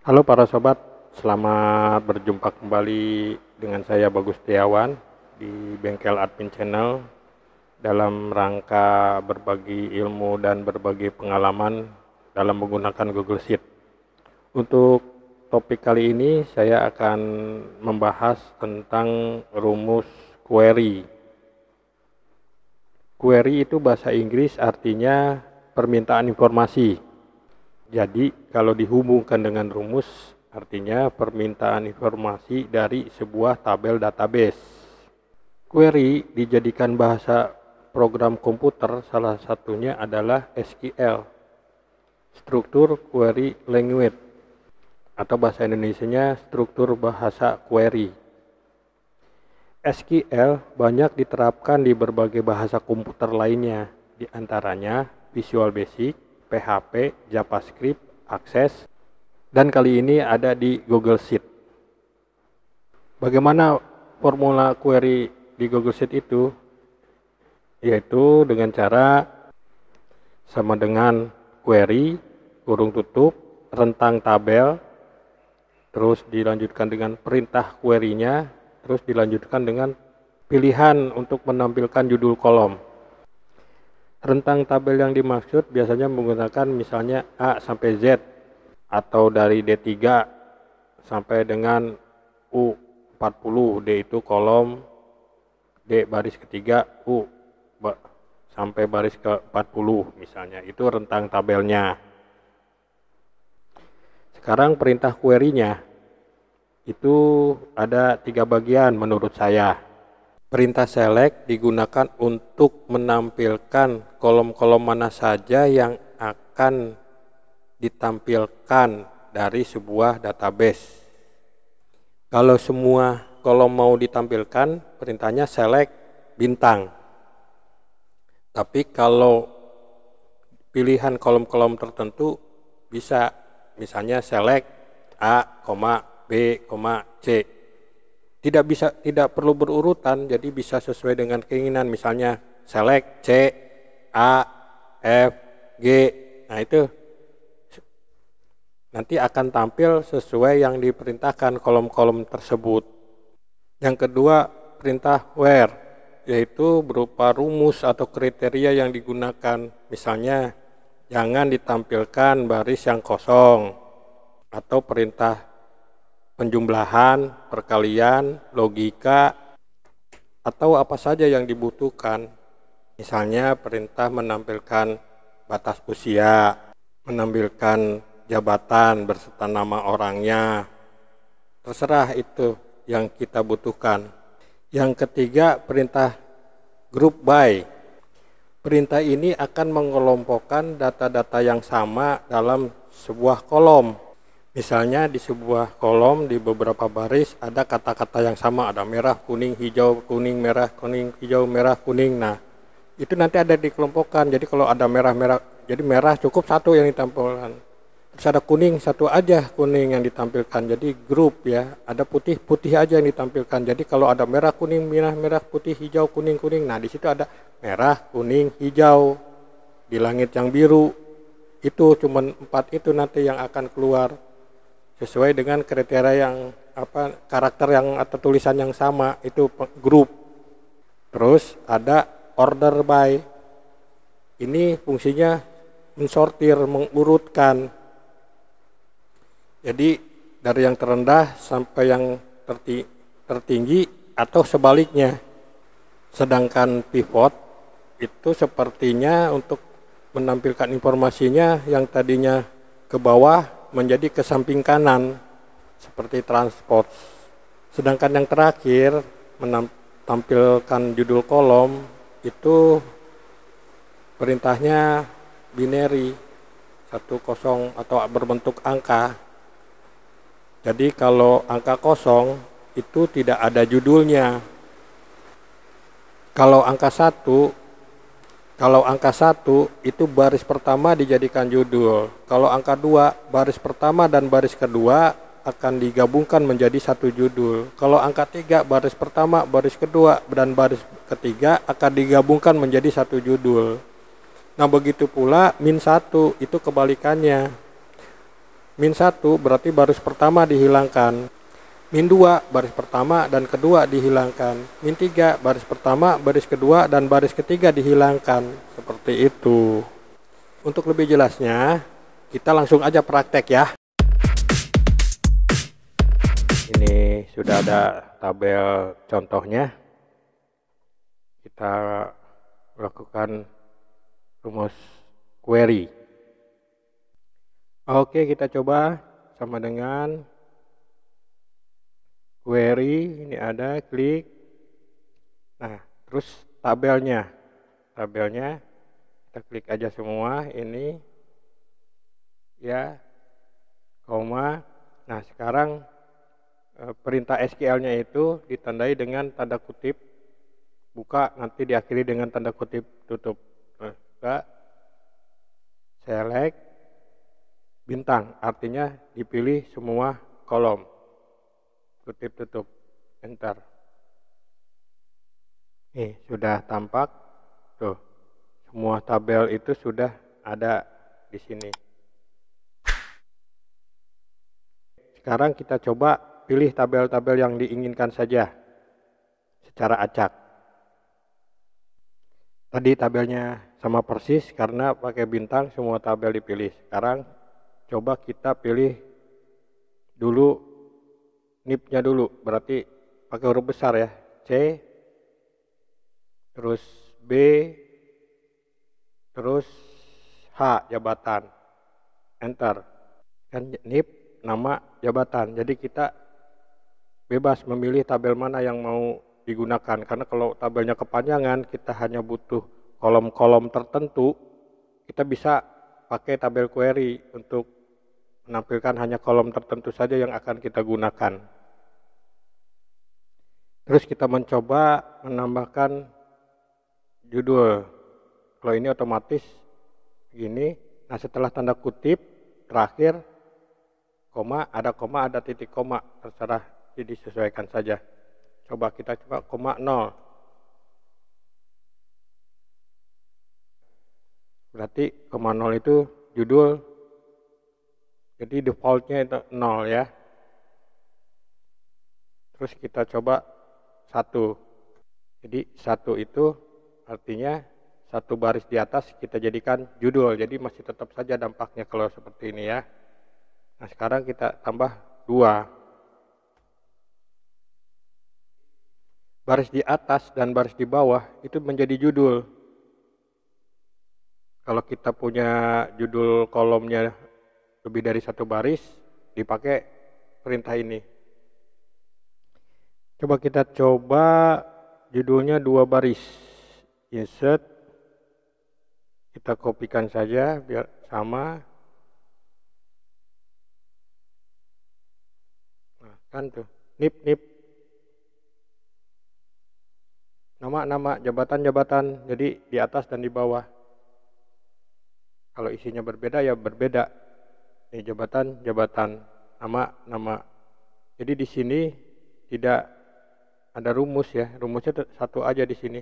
Halo para sobat, selamat berjumpa kembali dengan saya Bagus Setiawan di Bengkel Admin Channel dalam rangka berbagi ilmu dan berbagi pengalaman dalam menggunakan Google Sheet. Untuk topik kali ini saya akan membahas tentang rumus query. Query itu bahasa Inggris artinya permintaan informasi. Jadi kalau dihubungkan dengan rumus artinya permintaan informasi dari sebuah tabel database. Query dijadikan bahasa program komputer, salah satunya adalah SQL, struktur query language, atau bahasa Indonesianya struktur bahasa query. SQL banyak diterapkan di berbagai bahasa komputer lainnya, di antaranya Visual Basic, PHP, JavaScript, Access, dan kali ini ada di Google Sheet. Bagaimana formula query di Google Sheet itu? Yaitu dengan cara sama dengan query, kurung tutup, rentang tabel, terus dilanjutkan dengan perintah query-nya, terus dilanjutkan dengan pilihan untuk menampilkan judul kolom. Rentang tabel yang dimaksud biasanya menggunakan misalnya A sampai Z atau dari D3 sampai dengan U40. D itu kolom, D baris ketiga, U sampai baris ke-40 misalnya. Itu rentang tabelnya. Sekarang perintah query-nya itu ada 3 bagian menurut saya. Perintah select digunakan untuk menampilkan kolom-kolom mana saja yang akan ditampilkan dari sebuah database. Kalau semua kolom mau ditampilkan, perintahnya select bintang. Tapi kalau pilihan kolom-kolom tertentu bisa, misalnya select A, B, C. Tidak perlu berurutan, jadi bisa sesuai dengan keinginan. Misalnya select C, A, F, G. Nah itu nanti akan tampil sesuai yang diperintahkan kolom-kolom tersebut. Yang kedua, perintah where, yaitu berupa rumus atau kriteria yang digunakan. Misalnya jangan ditampilkan baris yang kosong, atau perintah penjumlahan, perkalian, logika, atau apa saja yang dibutuhkan. Misalnya perintah menampilkan batas usia, menampilkan jabatan berserta nama orangnya. Terserah itu yang kita butuhkan. Yang ketiga, perintah group by. Perintah ini akan mengelompokkan data-data yang sama dalam sebuah kolom. Misalnya di sebuah kolom di beberapa baris ada kata-kata yang sama, ada merah, kuning, hijau, kuning, merah, kuning, hijau, merah, kuning. Nah, itu nanti ada dikelompokkan. Jadi kalau ada merah-merah, jadi merah cukup satu yang ditampilkan. Terus ada kuning, satu aja kuning yang ditampilkan. Jadi grup ya, ada putih, putih aja yang ditampilkan. Jadi kalau ada merah, kuning, merah, merah, putih, hijau, kuning, kuning. Nah, di situ ada merah, kuning, hijau. Di langit yang biru, itu cuman 4 itu nanti yang akan keluar. Sesuai dengan kriteria yang karakter yang atau tulisan yang sama, itu grup. Terus ada order by. Ini fungsinya mensortir, mengurutkan. Jadi dari yang terendah sampai yang tertinggi atau sebaliknya. Sedangkan pivot itu sepertinya untuk menampilkan informasinya yang tadinya ke bawah menjadi ke samping kanan seperti transport. Sedangkan yang terakhir menampilkan judul kolom itu perintahnya binary 10 atau berbentuk angka. Jadi kalau angka kosong itu tidak ada judulnya. Kalau angka 1 itu baris pertama dijadikan judul. Kalau angka 2, baris pertama dan baris kedua akan digabungkan menjadi satu judul. Kalau angka 3, baris pertama, baris kedua, dan baris ketiga akan digabungkan menjadi satu judul. Nah begitu pula min 1 itu kebalikannya. -1 berarti baris pertama dihilangkan. -2 baris pertama dan kedua dihilangkan. -3 baris pertama, baris kedua, dan baris ketiga dihilangkan. Seperti itu. Untuk lebih jelasnya, kita langsung aja praktek ya. Ini sudah ada tabel contohnya. Kita lakukan rumus query. Oke, kita coba sama dengan query. Ini ada, klik. Nah, terus tabelnya kita klik aja semua ini ya, koma. Nah, sekarang perintah SQL-nya itu ditandai dengan tanda kutip buka, nanti diakhiri dengan tanda kutip tutup. Buka, select, bintang, artinya dipilih semua kolom. Kutip tutup, enter. Nih, sudah tampak. Tuh, semua tabel itu sudah ada di sini. Sekarang kita coba pilih tabel-tabel yang diinginkan saja secara acak. Tadi tabelnya sama persis karena pakai bintang, semua tabel dipilih. Sekarang coba kita pilih dulu NIP-nya dulu, berarti pakai huruf besar ya. C, terus B, terus H, jabatan. Enter. Kan NIP, nama, jabatan. Jadi kita bebas memilih tabel mana yang mau digunakan. Karena kalau tabelnya kepanjangan, kita hanya butuh kolom-kolom tertentu. Kita bisa pakai tabel query untuk menampilkan hanya kolom tertentu saja yang akan kita gunakan. Terus kita mencoba menambahkan judul. Kalau ini otomatis gini. Nah, setelah tanda kutip terakhir koma, ada titik koma, terserah, jadi disesuaikan saja. Coba kita koma 0. Berarti koma 0 itu judul. Jadi defaultnya itu 0 ya. Terus kita coba 1. Jadi 1 itu artinya satu baris di atas kita jadikan judul. Jadi masih tetap saja dampaknya kalau seperti ini ya. Nah, sekarang kita tambah 2. Baris di atas dan baris di bawah itu menjadi judul. Kalau kita punya judul kolomnya lebih dari satu baris, dipakai perintah ini. Coba kita judulnya 2 baris. Insert. Kita kopikan saja biar sama. Nah, kan tuh. NIP. Nama, jabatan. Jadi di atas dan di bawah. Kalau isinya berbeda ya berbeda. Ini jabatan. Nama. Jadi di sini tidak ada rumus ya. Rumusnya satu aja di sini.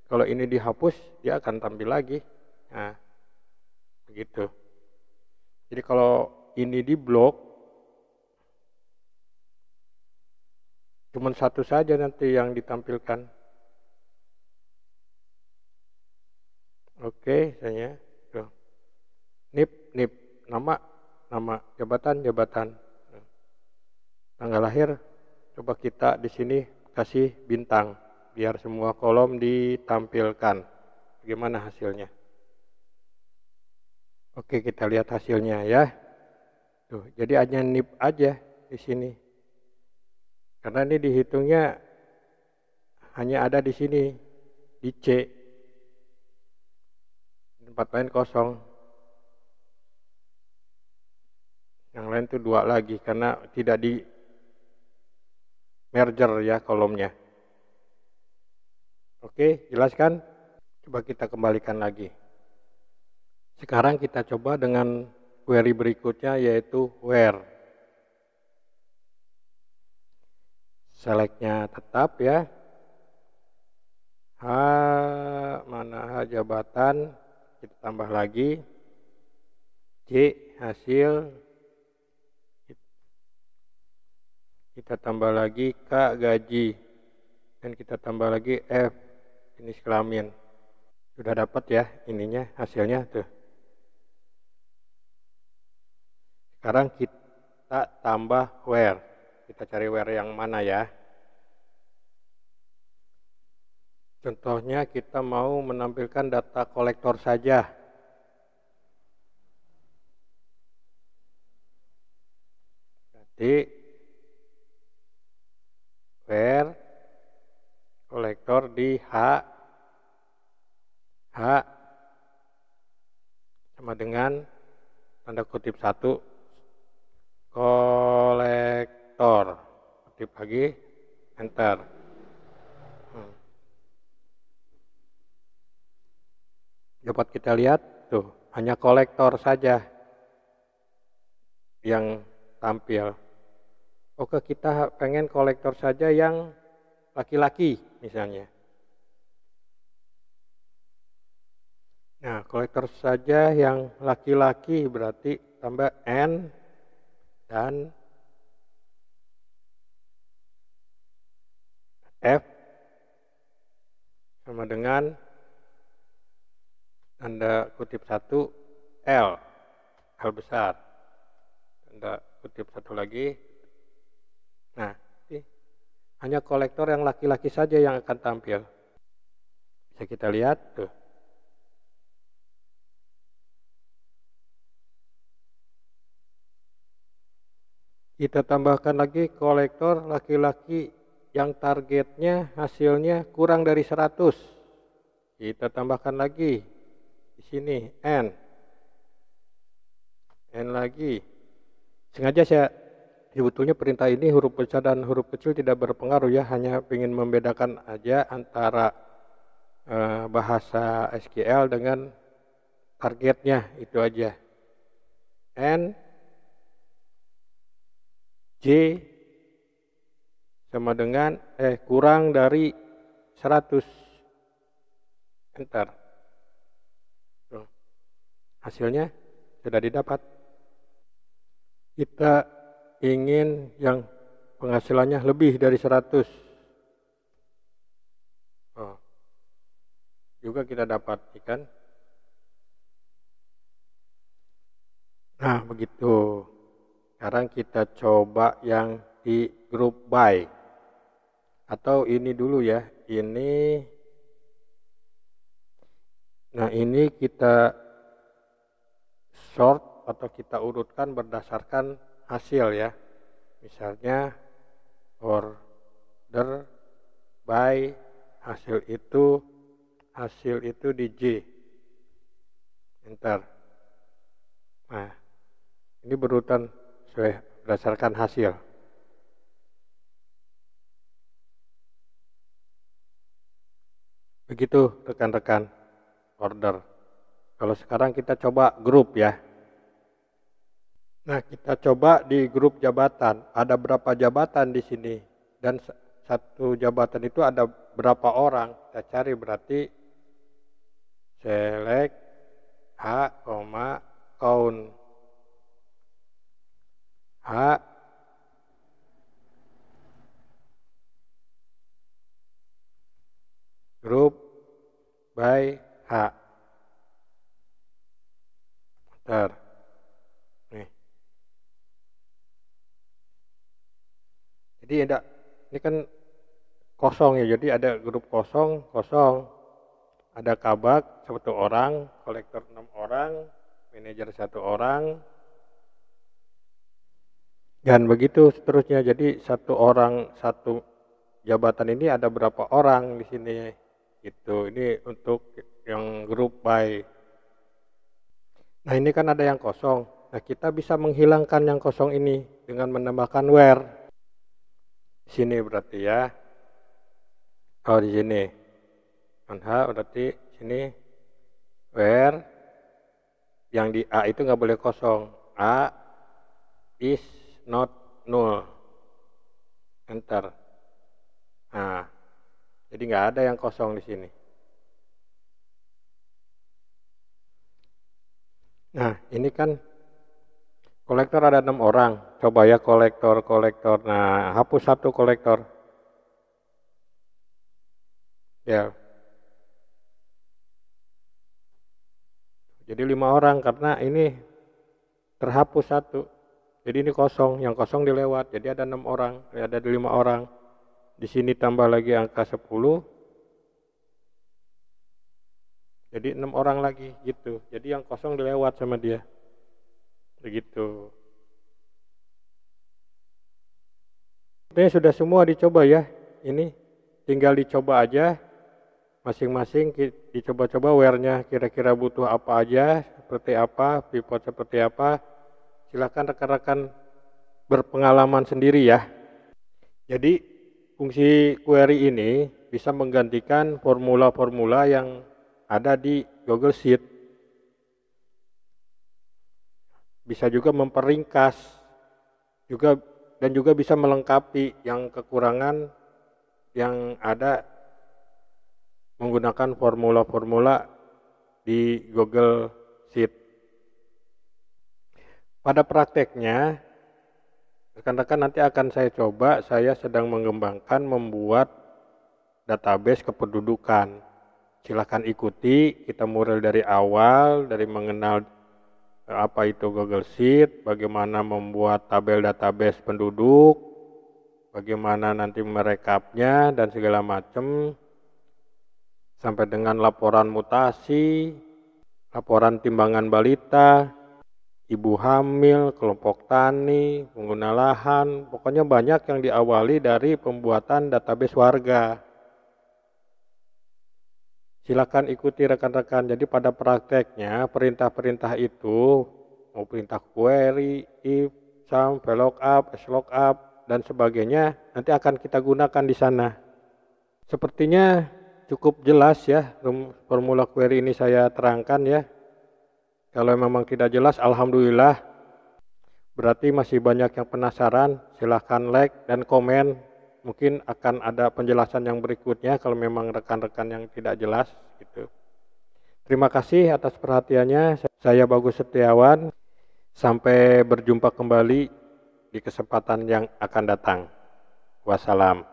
Kalau ini dihapus, dia akan tampil lagi. Nah, begitu. Jadi kalau ini di blok, cuma satu saja nanti yang ditampilkan. Oke, saya NIP, nama, jabatan. Tanggal lahir, coba kita di sini kasih bintang, biar semua kolom ditampilkan. Bagaimana hasilnya? Oke, kita lihat hasilnya ya. Tuh, jadi hanya NIP aja di sini. Karena ini dihitungnya hanya ada di sini, di C. Tempat lain kosong. Yang lain itu 2 lagi karena tidak di merger ya kolomnya. Oke, jelas kan? Coba kita kembalikan lagi. Sekarang kita coba dengan query berikutnya yaitu where. Selectnya tetap ya. H jabatan, kita tambah lagi. C hasil, kita tambah lagi K gaji, dan kita tambah lagi F jenis kelamin. Sudah dapat ya ininya, hasilnya tuh. Sekarang kita tambah where. Kita cari where yang mana ya. Contohnya kita mau menampilkan data kolektor saja. Jadi where kolektor di H sama dengan tanda kutip 1 kolektor, kutip lagi, enter. Dapat kita lihat tuh, hanya kolektor saja yang tampil. Oke, kita pengen kolektor saja yang laki-laki misalnya. Nah, kolektor saja yang laki-laki berarti tambah N dan F sama dengan tanda kutip 1 L besar. Tanda kutip 1 lagi. Nah, hanya kolektor yang laki-laki saja yang akan tampil. Bisa kita lihat tuh. Kita tambahkan lagi kolektor laki-laki yang targetnya hasilnya kurang dari 100. Kita tambahkan lagi di sini N lagi. Sengaja saya sebetulnya perintah ini huruf besar dan huruf kecil tidak berpengaruh ya, hanya ingin membedakan aja antara bahasa SQL dengan targetnya, itu aja. N J sama dengan kurang dari 100. Enter. Hasilnya sudah didapat. Kita ingin yang penghasilannya lebih dari 100. Juga kita dapat, kan? Nah, begitu. Sekarang kita coba yang di grup by. Atau ini dulu ya. Nah, ini kita sort atau kita urutkan berdasarkan hasil ya. Misalnya order by hasil itu di J. Enter. Nah, ini berurutan berdasarkan hasil. Begitu rekan-rekan order. Kalau sekarang kita coba grup ya. Nah, kita coba di grup jabatan. Ada berapa jabatan di sini? Dan satu jabatan itu ada berapa orang? Kita cari berarti select H, count. H grup by H. Bentar. Nih. Jadi ini kan kosong ya, jadi ada grup kosong. Ada kabak 1 orang, kolektor 6 orang, manajer 1 orang, dan begitu seterusnya. Jadi 1 orang 1 jabatan ini ada berapa orang di sini? Gitu. Ini untuk yang grup by. Nah, ini kan ada yang kosong. Nah, kita bisa menghilangkan yang kosong ini dengan menambahkan where. Di sini berarti ya. Oh, di sini. H berarti sini where yang di A itu nggak boleh kosong. A is not null. Enter. Nah, jadi nggak ada yang kosong di sini. Nah, ini kan Kolektor ada 6 orang. Coba ya kolektor. Nah, hapus satu kolektor. Ya. Jadi 5 orang karena ini terhapus satu. Jadi ini kosong, yang kosong dilewat. Jadi ada 6 orang, ada 5 orang. Di sini tambah lagi angka 10. Jadi 6 orang lagi gitu. Jadi yang kosong dilewat sama dia. Begitu. Ini sudah semua dicoba ya. Ini tinggal dicoba aja. Masing-masing dicoba-coba ware-nya kira-kira butuh apa aja, seperti apa, pivot seperti apa. Silakan rekan-rekan berpengalaman sendiri ya. Jadi fungsi query ini bisa menggantikan formula-formula yang ada di Google Sheet. Bisa juga memperingkas dan juga bisa melengkapi yang kekurangan yang ada menggunakan formula-formula di Google Sheet. Pada prakteknya, rekan-rekan nanti akan saya sedang mengembangkan membuat database kependudukan. Silakan ikuti, kita mulai dari awal, dari mengenal apa itu Google Sheet, bagaimana membuat tabel database penduduk, bagaimana nanti merekapnya dan segala macam, sampai dengan laporan mutasi, laporan timbangan balita, ibu hamil, kelompok tani, pengguna lahan, pokoknya banyak yang diawali dari pembuatan database warga. Silakan ikuti rekan-rekan. Jadi pada prakteknya perintah-perintah itu, mau perintah query, if, sum, VLOOKUP, SLOOKUP, dan sebagainya, nanti akan kita gunakan di sana. Sepertinya cukup jelas ya, formula query ini saya terangkan ya. Kalau memang tidak jelas, alhamdulillah. Berarti masih banyak yang penasaran, silahkan like dan komen. Mungkin akan ada penjelasan yang berikutnya kalau memang rekan-rekan yang tidak jelas gitu. Terima kasih atas perhatiannya. Saya Bagus Setiawan. Sampai berjumpa kembali di kesempatan yang akan datang. Wassalam.